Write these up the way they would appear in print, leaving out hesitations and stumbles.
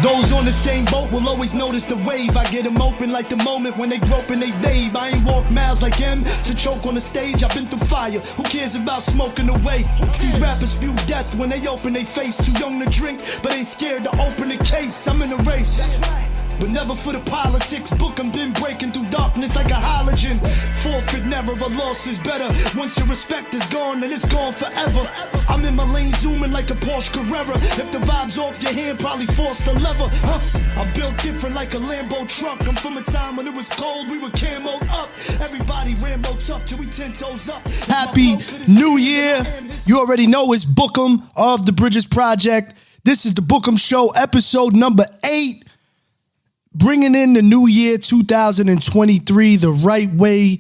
Those on the same boat will always notice the wave. I get them open like the moment when they groping they babe. I ain't walked miles like him to choke on the stage. I've been through fire, who cares about smoking away? These rappers spew death when they open they face. Too young to drink, but ain't scared to open a case. I'm in a race, but never for the politics. BOOKEM been breaking through darkness like a halogen. Forfeit never, a loss is better. Once your respect is gone, then it's gone forever. I'm in my lane zooming like a Porsche Carrera. If the vibe's off your hand, probably force the lever. I'm built different like a Lambo truck. I'm from a time when it was cold, we were camoed up. Everybody Rambo tough till we 10 toes up. Happy New Year. You already know it's BOOKEM of the Bridges Project. This is the BOOKEM Show, episode number 8. Bringing in the new year 2023 the right way,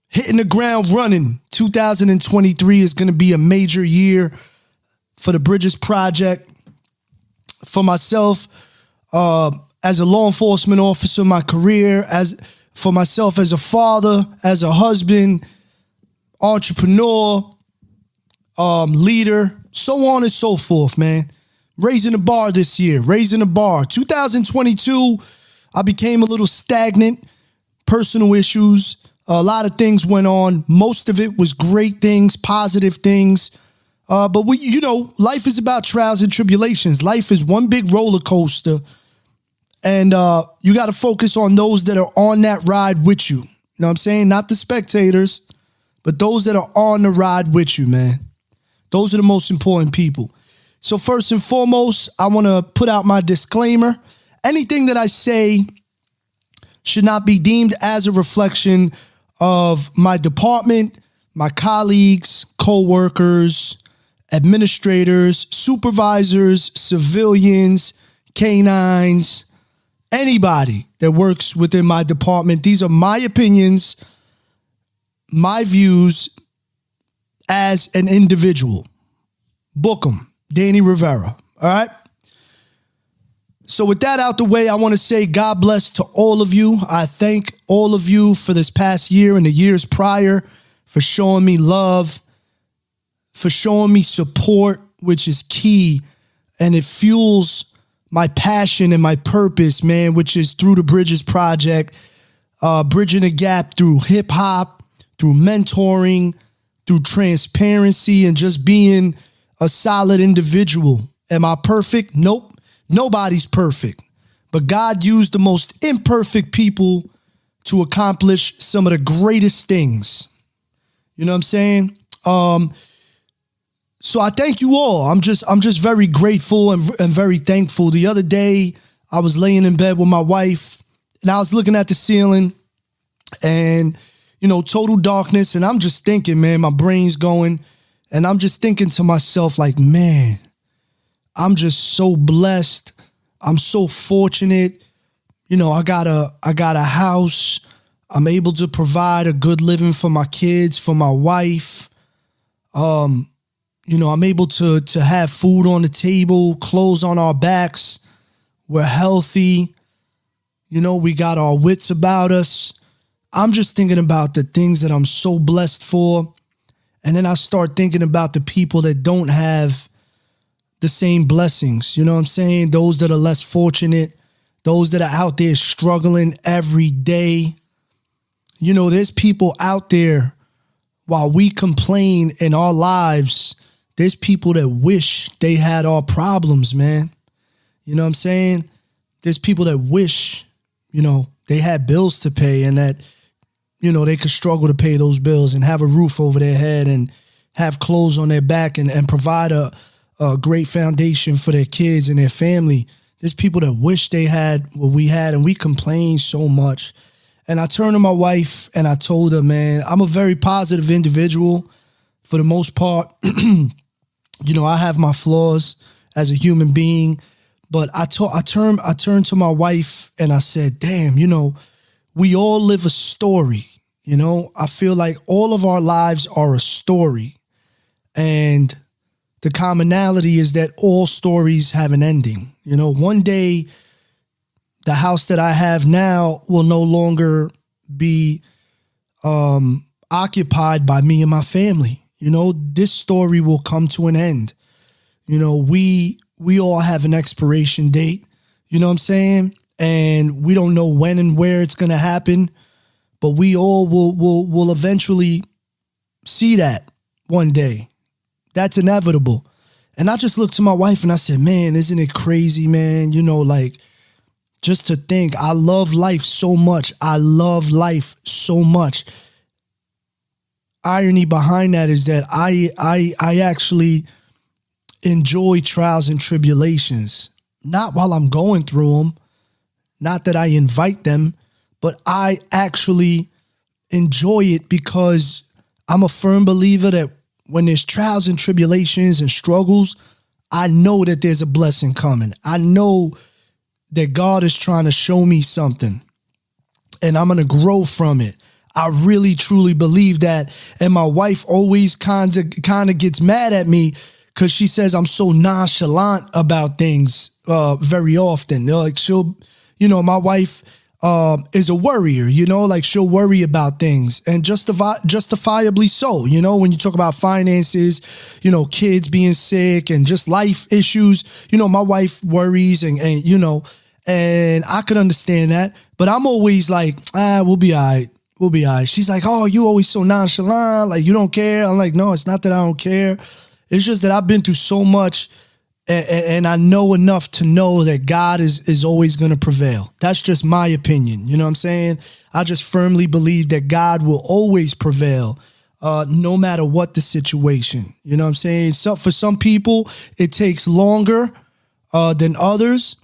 hitting the ground running. 2023 is going to be a major year for the Bridges Project. For myself, as a law enforcement officer, my career, for myself as a father, as a husband, entrepreneur, leader, so on and so forth, man. Raising the bar this year, raising the bar. 2022, I became a little stagnant, personal issues. A lot of things went on. Most of it was great things, positive things. But life is about trials and tribulations. Life is one big roller coaster. And you got to focus on those that are on that ride with you. You know what I'm saying? Not the spectators, but those that are on the ride with you, man. Those are the most important people. So first and foremost, I want to put out my disclaimer. Anything that I say should not be deemed as a reflection of my department, my colleagues, co-workers, administrators, supervisors, civilians, canines, anybody that works within my department. These are my opinions, my views as an individual. BOOKEM. Danny Rivera. All right. So with that out the way, I want to say God bless to all of you. I thank all of you for this past year and the years prior for showing me love, for showing me support, which is key. And it fuels my passion and my purpose, man, which is through the Bridges Project, bridging the gap through hip hop, through mentoring, through transparency, and just being a solid individual. Am I perfect? Nope. Nobody's perfect. But God used the most imperfect people to accomplish some of the greatest things. You know what I'm saying? So I thank you all. I'm just very grateful and very thankful. The other day, I was laying in bed with my wife and I was looking at the ceiling and, total darkness. And I'm just thinking, man, my brain's going. And I'm just thinking to myself, like, man, I'm just so blessed. I'm so fortunate. I got a house. I'm able to provide a good living for my kids, for my wife. I'm able to have food on the table, clothes on our backs. We're healthy. We got our wits about us. I'm just thinking about the things that I'm so blessed for. And then I start thinking about the people that don't have the same blessings. You know what I'm saying? Those that are less fortunate, those that are out there struggling every day. There's people out there while we complain in our lives, there's people that wish they had our problems, man. You know what I'm saying? There's people that wish, they had bills to pay and that they could struggle to pay those bills and have a roof over their head and have clothes on their back and provide a great foundation for their kids and their family. There's people that wish they had what we had, and we complain so much. And I turned to my wife and I told her, man, I'm a very positive individual for the most part. I have my flaws as a human being, but I turned to my wife and I said, damn, we all live a story. I feel like all of our lives are a story. And the commonality is that all stories have an ending. One day, the house that I have now will no longer be occupied by me and my family. This story will come to an end. We all have an expiration date. You know what I'm saying? And we don't know when and where it's going to happen, but we all will eventually see that one day. That's inevitable. And I just looked to my wife and I said, man, isn't it crazy, man? You know, like, just to think, I love life so much. I love life so much. Irony behind that is that I actually enjoy trials and tribulations, not while I'm going through them, not that I invite them, but I actually enjoy it because I'm a firm believer that when there's trials and tribulations and struggles, I know that there's a blessing coming. I know that God is trying to show me something and I'm going to grow from it. I really, truly believe that. And my wife always kind of gets mad at me because she says I'm so nonchalant about things very often. Like she'll, you know, my wife is a worrier, you know, like she'll worry about things and justifiably so, you know, when you talk about finances, you know, kids being sick and just life issues, you know, my wife worries and you know, and I could understand that, but I'm always like, we'll be all right. We'll be all right. She's like, oh, you always so nonchalant. Like, you don't care. I'm like, no, it's not that I don't care. It's just that I've been through so much and I know enough to know that God is always going to prevail. That's just my opinion. You know what I'm saying? I just firmly believe that God will always prevail, no matter what the situation. You know what I'm saying? So for some people, it takes longer than others.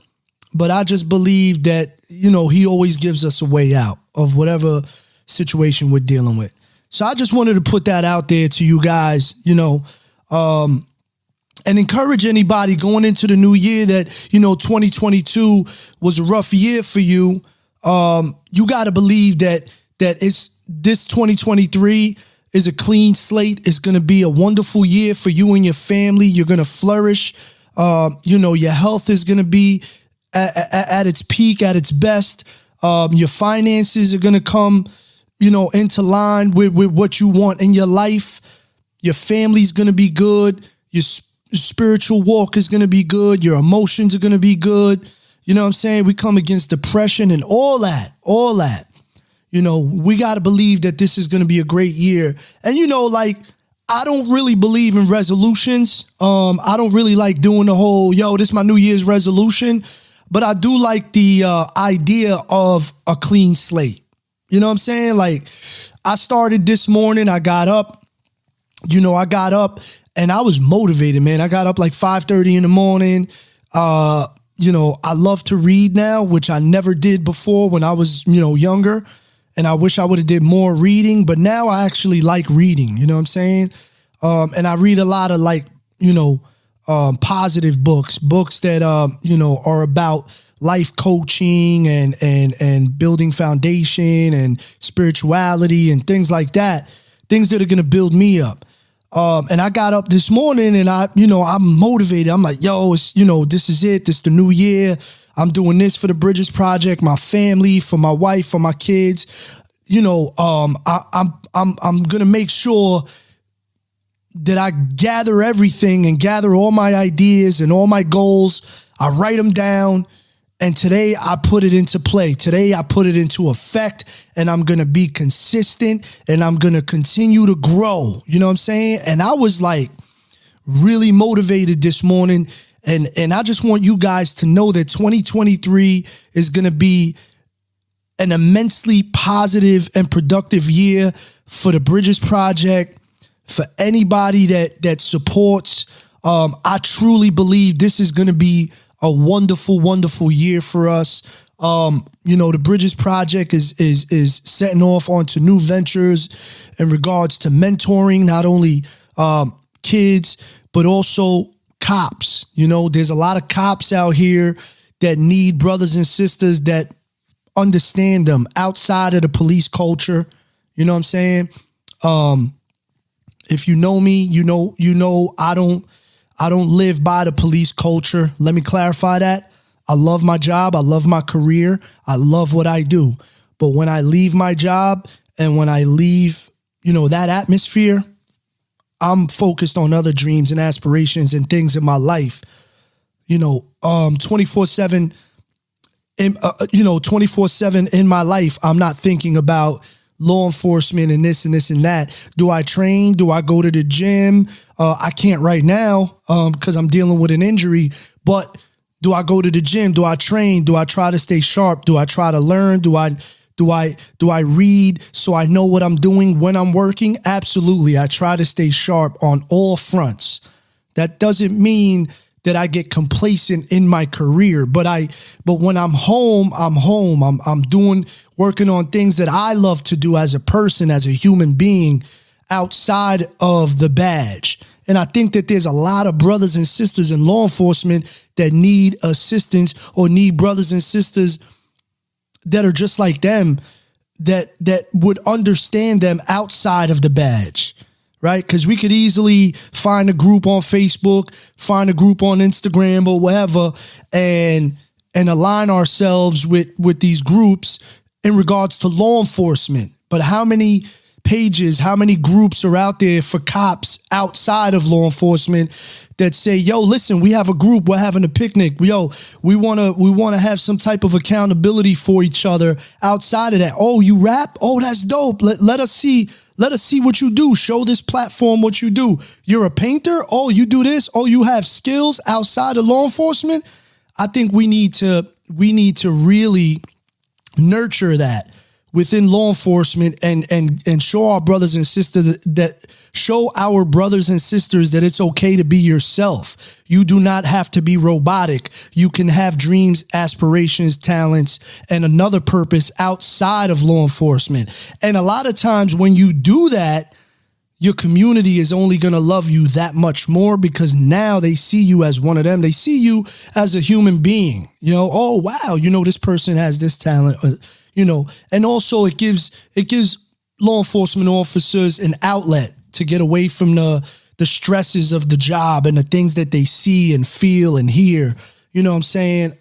But I just believe that, you know, he always gives us a way out of whatever situation we're dealing with. So I just wanted to put that out there to you guys, you know, and encourage anybody going into the new year that, you know, 2022 was a rough year for you. You got to believe that it's this 2023 is a clean slate. It's going to be a wonderful year for you and your family. You're going to flourish. You know, your health is going to be at its peak, at its best. Your finances are going to come, you know, into line with what you want in your life. Your family's going to be good. Your spiritual walk is going to be good. Your emotions are going to be good. You know what I'm saying? We come against depression and all that. You know, we got to believe that this is going to be a great year. And, you know, like, I don't really believe in resolutions. I don't really like doing the whole, this is my New Year's resolution. But I do like the idea of a clean slate. You know what I'm saying? Like, I started this morning. I got up and I was motivated, man. I got up like 5:30 in the morning. You know, I love to read now, which I never did before when I was, you know, younger. And I wish I would have did more reading, but now I actually like reading. You know what I'm saying? And I read a lot of like, you know, positive books that, you know, are about life coaching and building foundation and spirituality and things like that, things that are going to build me up. And I got up this morning and I'm motivated. I'm like, it's, you know, this is it. This is the new year. I'm doing this for the Bridges Project, my family, for my wife, for my kids. You know, I'm going to make sure that I gather everything and gather all my ideas and all my goals. I write them down. And today I put it into play. Today I put it into effect, and I'm going to be consistent and I'm going to continue to grow. You know what I'm saying? And I was like really motivated this morning. And I just want you guys to know that 2023 is going to be an immensely positive and productive year for the Bridges Project, for anybody that supports. I truly believe this is going to be a wonderful, wonderful year for us. You know, the Bridges Project is setting off onto new ventures in regards to mentoring, not only kids, but also cops. You know, there's a lot of cops out here that need brothers and sisters that understand them outside of the police culture. You know what I'm saying? If you know me, you know I don't live by the police culture. Let me clarify that. I love my job. I love my career. I love what I do. But when I leave my job and when I leave, you know, that atmosphere, I'm focused on other dreams and aspirations and things in my life. You know, 24/7, 24/7 in my life, I'm not thinking about law enforcement and this and this and that. Do I train? Do I go to the gym? I can't right now because I'm dealing with an injury. But do I go to the gym? Do I train? Do I try to stay sharp? Do I try to learn? Do I read so I know what I'm doing when I'm working? Absolutely. I try to stay sharp on all fronts. That doesn't mean that I get complacent in my career, but when I'm home, I'm home. I'm working on things that I love to do as a person, as a human being, outside of the badge. And I think that there's a lot of brothers and sisters in law enforcement that need assistance or need brothers and sisters that are just like them, that would understand them outside of the badge. Right? Because we could easily find a group on Facebook, find a group on Instagram or whatever, and align ourselves with these groups in regards to law enforcement. But how many pages, how many groups are out there for cops outside of law enforcement that say, yo, listen, we have a group, we're having a picnic. Yo, we want to have some type of accountability for each other outside of that. Oh, you rap? Oh, that's dope. Let us see what you do. Show this platform what you do. You're a painter? Oh, you do this? Oh, you have skills outside of law enforcement? I think we need to really nurture that within law enforcement and show our brothers and sisters that it's okay to be yourself. You do not have to be robotic. You can have dreams, aspirations, talents, and another purpose outside of law enforcement. And a lot of times when you do that, your community is only going to love you that much more because now they see you as one of them. They see you as a human being. Oh, wow, this person has this talent. And also it gives law enforcement officers an outlet to get away from the stresses of the job and the things that they see and feel and hear. You know what I'm saying?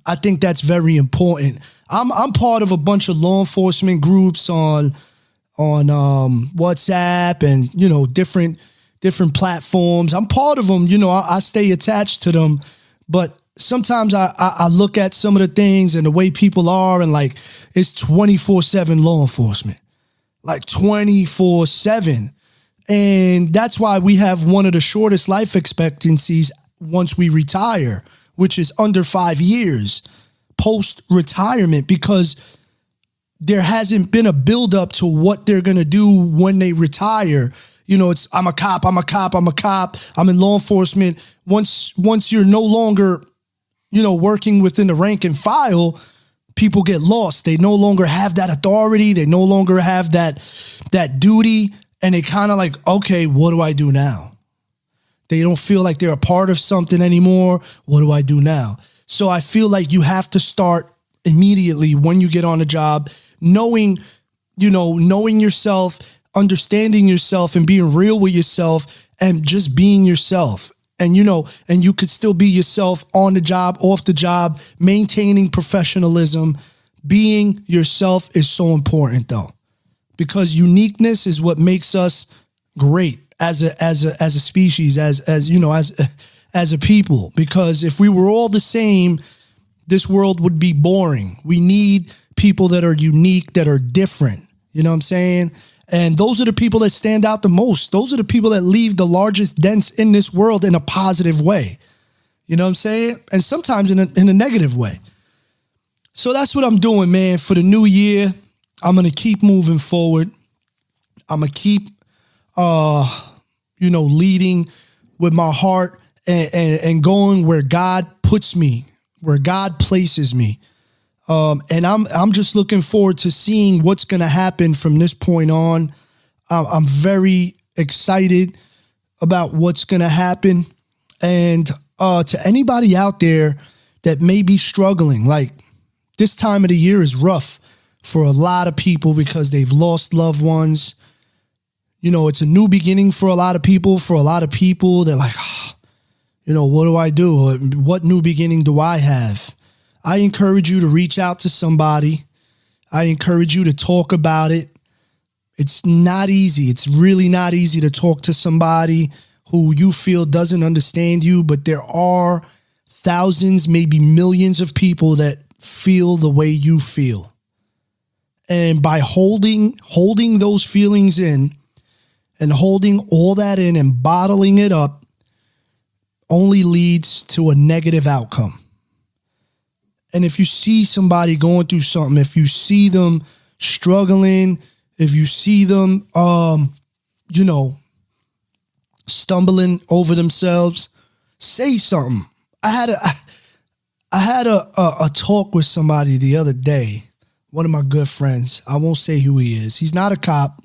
I think that's very important. I'm part of a bunch of law enforcement groups on WhatsApp and, different platforms. I'm part of them. I stay attached to them, but sometimes I look at some of the things and the way people are and like it's 24/7 law enforcement, like 24/7. And that's why we have one of the shortest life expectancies once we retire, which is under 5 years post-retirement, because there hasn't been a buildup to what they're going to do when they retire. It's I'm a cop, I'm in law enforcement. Once you're no longer working within the rank and file, people get lost. They no longer have that authority. They no longer have that duty. And they kind of like, okay, what do I do now? They don't feel like they're a part of something anymore. What do I do now? So I feel like you have to start immediately when you get on the job, knowing yourself, understanding yourself and being real with yourself and just being yourself. And you could still be yourself on the job, off the job, maintaining professionalism. Being yourself is so important though, because uniqueness is what makes us great as a species, as a people. Because if we were all the same, this world would be boring. We need people that are unique, that are different. You know what I'm saying? And those are the people that stand out the most. Those are the people that leave the largest dents in this world in a positive way. You know what I'm saying? And sometimes in a negative way. So that's what I'm doing, man. For the new year, I'm going to keep moving forward. I'm going to keep, leading with my heart and going where God puts me, where God places me. And I'm just looking forward to seeing what's going to happen from this point on. I'm very excited about what's going to happen. And to anybody out there that may be struggling, like this time of the year is rough for a lot of people because they've lost loved ones. It's a new beginning for a lot of people. For a lot of people, they're like, what do I do? What new beginning do I have? I encourage you to reach out to somebody. I encourage you to talk about it. It's not easy. It's really not easy to talk to somebody who you feel doesn't understand you, but there are thousands, maybe millions of people that feel the way you feel. And by holding those feelings in and holding all that in and bottling it up only leads to a negative outcome. And if you see somebody going through something, if you see them struggling, if you see them, stumbling over themselves, say something. I had a talk with somebody the other day, one of my good friends. I won't say who he is. He's not a cop,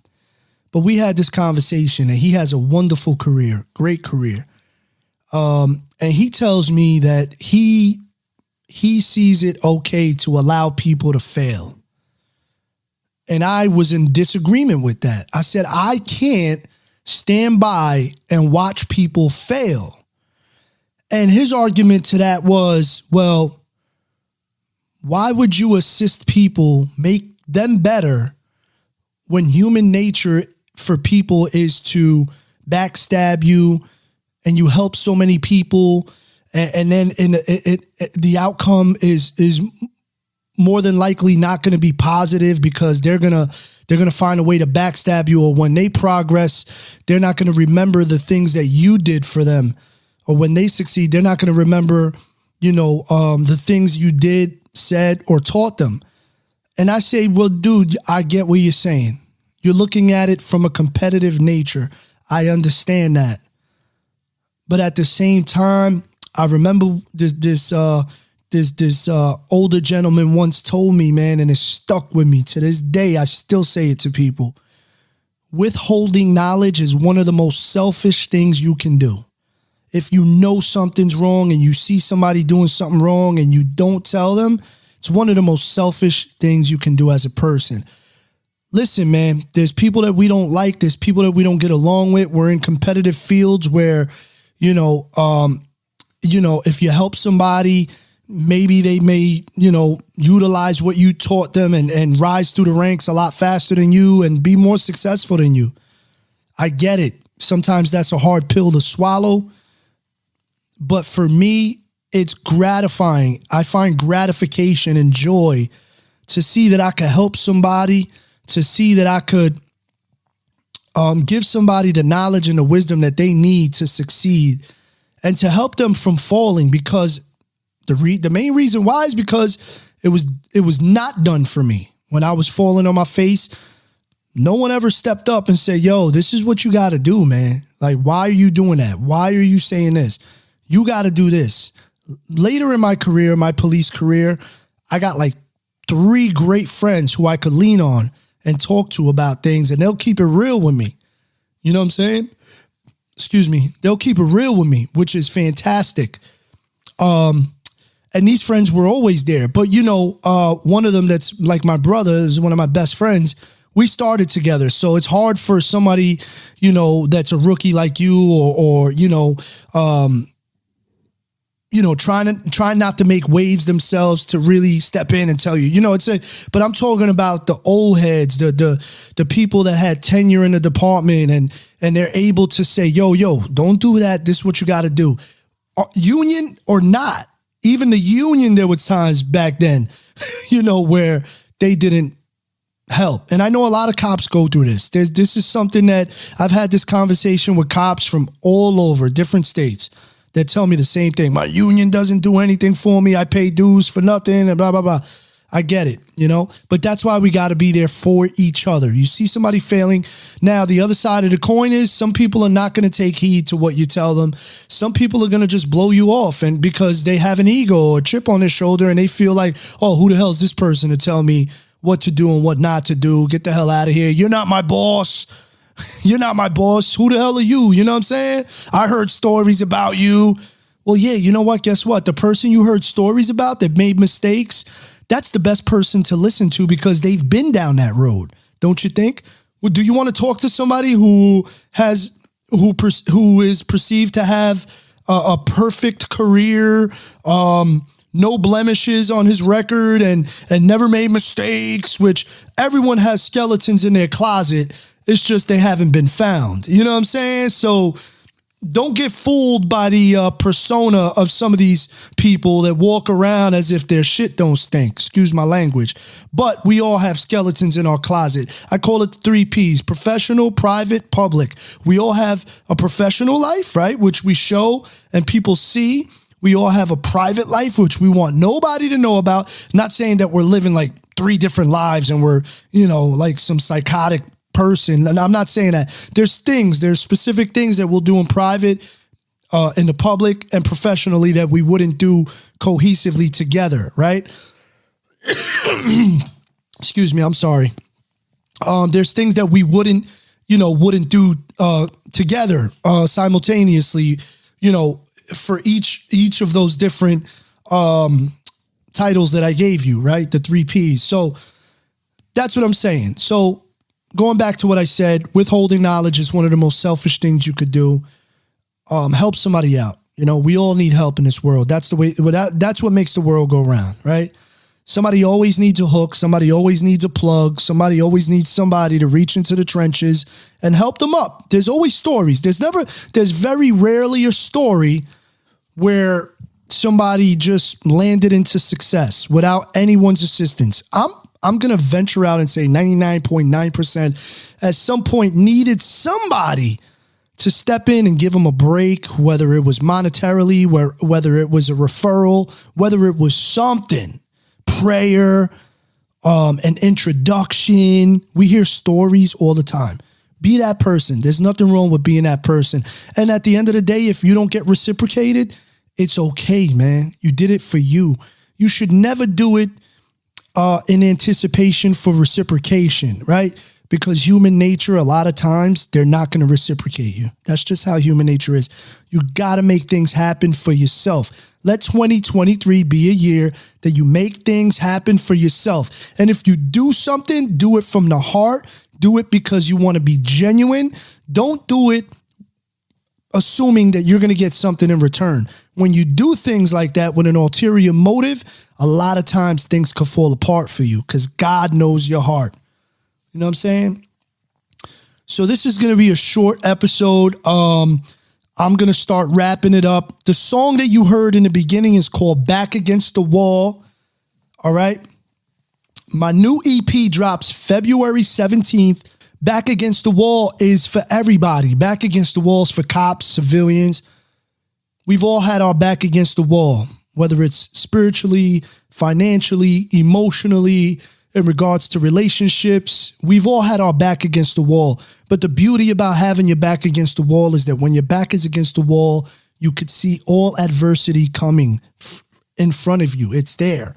but we had this conversation, and he has a wonderful career, great career. And he tells me that he sees it okay to allow people to fail. And I was in disagreement with that. I said, I can't stand by and watch people fail. And his argument to that was, well, why would you assist people, make them better, when human nature for people is to backstab you and you help so many people, and then the outcome is more than likely not going to be positive, because they're going to find a way to backstab you, or when they progress, they're not going to remember the things that you did for them. Or when they succeed, they're not going to remember, the things you did, said, or taught them. And I say, well, dude, I get what you're saying. You're looking at it from a competitive nature. I understand that. But at the same time, I remember this older gentleman once told me, man, and it stuck with me to this day. I still say it to people. Withholding knowledge is one of the most selfish things you can do. If you know something's wrong and you see somebody doing something wrong and you don't tell them, it's one of the most selfish things you can do as a person. Listen, man, there's people that we don't like. There's people that we don't get along with. We're in competitive fields where, if you help somebody, maybe they may, utilize what you taught them and rise through the ranks a lot faster than you and be more successful than you. I get it. Sometimes that's a hard pill to swallow. But for me, it's gratifying. I find gratification and joy to see that I could help somebody, to see that I could give somebody the knowledge and the wisdom that they need to succeed, and to help them from falling, because the main reason why is because it was not done for me. When I was falling on my face, no one ever stepped up and said, yo, this is what you got to do, man. Like, why are you doing that? Why are you saying this? You got to do this. Later in my career, my police career, I got like 3 great friends who I could lean on and talk to about things, and they'll keep it real with me. You know what I'm saying? Excuse me. They'll keep it real with me, which is fantastic. And these friends were always there. But, one of them that's like my brother is one of my best friends. We started together. So it's hard for somebody, that's a rookie like you or trying not to make waves themselves to really step in and tell you, but I'm talking about the old heads, the people that had tenure in the department and they're able to say, yo, don't do that. This is what you got to do. Union or not, even the union, there was times back then, where they didn't help. And I know a lot of cops go through this. This is something that I've had this conversation with cops from all over different states that tell me the same thing. My union doesn't do anything for me. I pay dues for nothing and blah, blah, blah. I get it, but that's why we got to be there for each other. You see somebody failing. Now, the other side of the coin is some people are not going to take heed to what you tell them. Some people are going to just blow you off, and because they have an ego or a chip on their shoulder and they feel like, oh, who the hell is this person to tell me what to do and what not to do? Get the hell out of here. You're not my boss. You're not my boss. Who the hell are you? You know what I'm saying? I heard stories about you. Well, yeah, you know what? Guess what? The person you heard stories about that made mistakes, that's the best person to listen to because they've been down that road. Don't you think? Well, do you want to talk to somebody who is perceived to have a perfect career, no blemishes on his record and never made mistakes, which everyone has skeletons in their closet. It's just they haven't been found. You know what I'm saying? So don't get fooled by the persona of some of these people that walk around as if their shit don't stink. Excuse my language. But we all have skeletons in our closet. I call it the 3 Ps: professional, private, public. We all have a professional life, right, which we show and people see. We all have a private life, which we want nobody to know about. Not saying that we're living like 3 different lives and we're, like some psychotic person. And I'm not saying that. There's specific things that we'll do in private, in the public, and professionally that we wouldn't do cohesively together, right? Excuse me, I'm sorry. There's things that we wouldn't do together simultaneously, for each of those different titles that I gave you, right? The 3 Ps. So that's what I'm saying. So going back to what I said, withholding knowledge is one of the most selfish things you could do. Help somebody out. We all need help in this world. That's the way. That's what makes the world go round, right? Somebody always needs a hook. Somebody always needs a plug. Somebody always needs somebody to reach into the trenches and help them up. There's always stories. There's very rarely a story where somebody just landed into success without anyone's assistance. I'm going to venture out and say 99.9% at some point needed somebody to step in and give them a break, whether it was monetarily, whether it was a referral, whether it was something, prayer, an introduction. We hear stories all the time. Be that person. There's nothing wrong with being that person. And at the end of the day, if you don't get reciprocated, it's okay, man. You did it for you. You should never do it in anticipation for reciprocation, right? Because human nature, a lot of times, they're not going to reciprocate you. That's just how human nature is. You got to make things happen for yourself. Let 2023 be a year that you make things happen for yourself. And if you do something, do it from the heart. Do it because you want to be genuine. Don't do it assuming that you're going to get something in return. When you do things like that with an ulterior motive, a lot of times things could fall apart for you because God knows your heart. You know what I'm saying? So this is going to be a short episode. I'm going to start wrapping it up. The song that you heard in the beginning is called Back Against the Wall. All right. My new EP drops February 17th. Back Against the Wall is for everybody. Back Against the Wall is for cops, civilians. We've all had our back against the wall, whether it's spiritually, financially, emotionally, in regards to relationships. We've all had our back against the wall. But the beauty about having your back against the wall is that when your back is against the wall, you could see all adversity coming in front of you. It's there.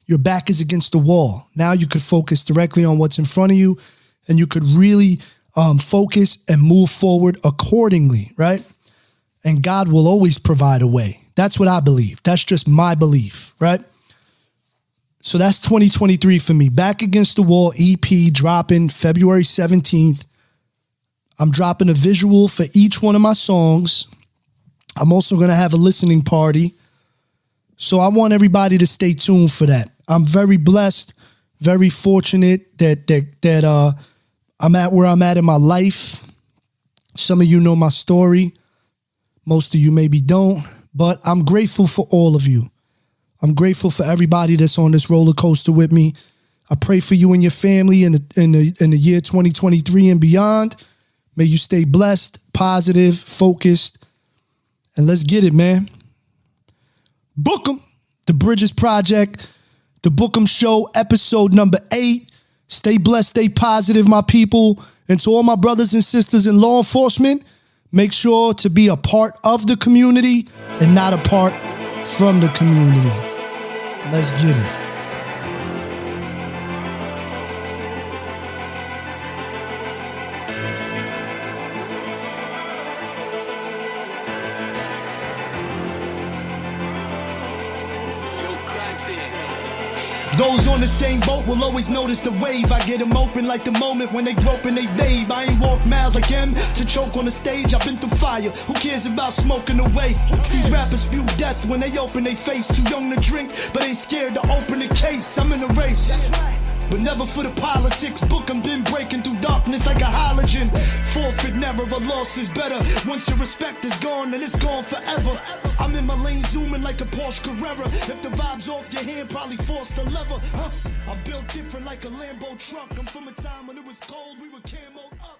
Your back is against the wall. Now you could focus directly on what's in front of you, and you could really focus and move forward accordingly, right? And God will always provide a way. That's what I believe. That's just my belief, right? So that's 2023 for me. Back Against the Wall EP dropping February 17th. I'm dropping a visual for each one of my songs. I'm also going to have a listening party. So I want everybody to stay tuned for that. I'm very blessed, very fortunate that I'm at where I'm at in my life. Some of you know my story. Most of you maybe don't, but I'm grateful for all of you. I'm grateful for everybody that's on this roller coaster with me. I pray for you and your family in the year 2023 and beyond. May you stay blessed, positive, focused, and let's get it, man. BOOKEM, The Bridges Project, The BOOKEM Show, episode number 8. Stay blessed, stay positive, my people. And to all my brothers and sisters in law enforcement, make sure to be a part of the community and not a part from the community. Let's get it. Those on the same boat will always notice the wave. I get them open like the moment when they grope and they babe. I ain't walked miles like him to choke on the stage. I've been through fire. Who cares about smoking away? These rappers spew death when they open their face. Too young to drink, but ain't scared to open the case. I'm in a race. but never for the politics. BOOKEM been breaking through darkness like a halogen. Forfeit, never a loss is better. Once your respect is gone, then it's gone forever. I'm in my lane zooming like a Porsche Carrera. If the vibe's off your hand, probably force the lever. I built different like a Lambo truck. I'm from a time when it was cold, we were camoed up.